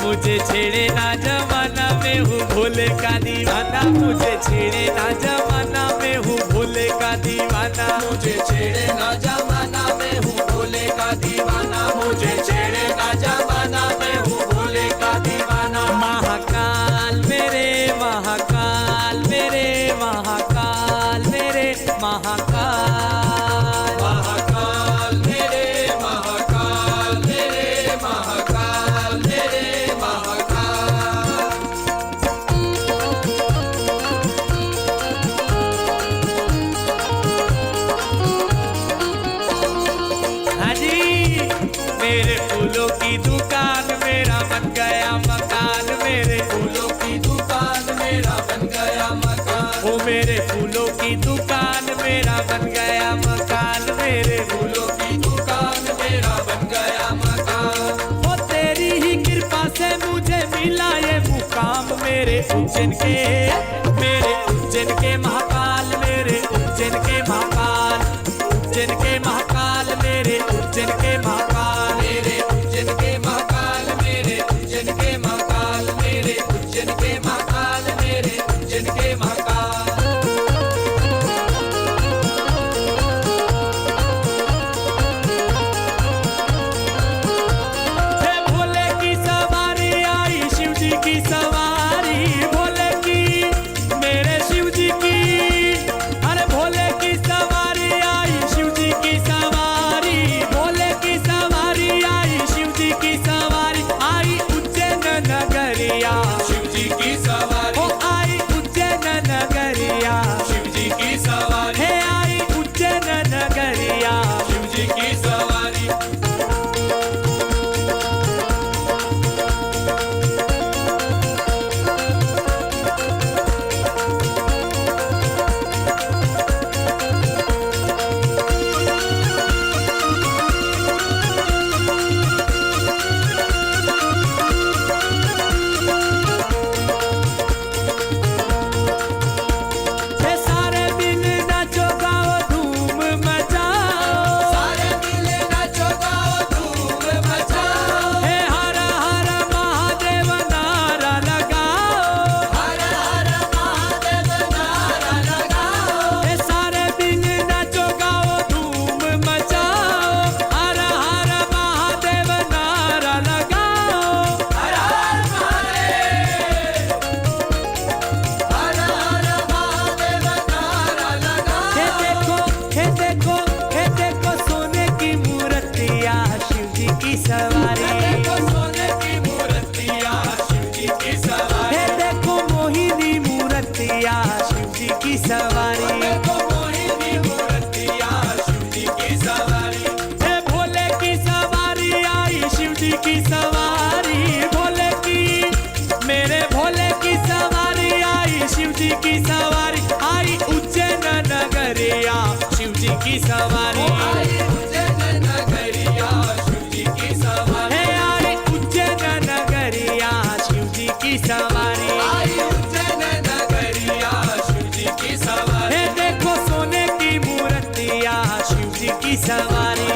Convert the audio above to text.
मुझे छेड़े ना जमाना में हूँ भोले का दीवाना, मुझे छेड़े ना जमाना में हूँ भोले का दीवाना, मुझे छेड़े ना जमाना में हूँ भोले का दीवाना, मुझे छेड़े ना जमाना में हूँ भोले का दीवाना। महाकाल मेरे महाकाल मेरे महाकाल मेरे महाकाल, महाकाल मेरे महाकाल मेरे महाकाल मेरे महाकाल। हाँ जी, मेरे फूलों की दुकान मेरा बन गया मकान, मेरे फूलों की दुकान मेरा बन गया मकान, ओ मेरे फूलों की दुकान मेरा बन गया मकान, मेरे फूलों की दुकान मेरा बन गया मकान। ओ तेरी ही कृपा से मुझे मिला ये मुकाम, मेरे उज्जैन के महाकाल, मेरे उज्जैन के महाकाल, उज्जैन के महाकाल, मेरे उज्जैन के महाकाल, मेरे उज्जैन के महाकाल, मेरे उज्जैन के महाकाल, मेरे उज्जैन के महाकाल, मेरे उज्जैन के महाकाल। हे भोले की सवारी आई शिव जी की सवारी, भोले की मेरे शिव जी की, अरे भोले की सवारी आई शिव जी की सवारी, भोले की सवारी आई शिव जी की सवारी, आई उज्जैन नगरिया शिव जी की सवारी, ओ आई उज्जैन नगरिया, शिव जी की सवारी, हे आई उज्जैन नगरिया, शिव जी की सवारी। हे सारे दिन नाचो गाओ धूम मचाओ, सारे मिले नाचो गाओ धूम मचाओ, हे हर हर महादेव नारा लगाओ, हर हर महादेव नारा लगाओ, हे सारे दिन नाचो गाओ धूम मचाओ, हर हर महादेव नारा लगाओ, हर हर महादेव, हर हर महादेव नारा लगाओ। हे देखो सोने की मूर्तिया शिव जी की सवारी, देखो सोने की मूर्तियाँ शिव जी की सवारी, हे देखो मोहिनी मूर्तिया शिव जी की सवारी, देखो मोहिनी मूर्तियाँ शिव जी की सवारी। हे भोले की सवारी आई शिव जी की सवारी, भोले की मेरे भोले की सवारी आई शिव जी की सवारी, आई उज्जैन नगरिया शिव जी की सवारी, आई उज्जैन नगरिया शिव जी की सवारी, हे आई उज्जैन नगरिया शिव जी की सवारी, आई उज्जैन नगरिया शिव जी की सवारी, हे देखो सोने की मूर्तिया शिव जी की सवारी,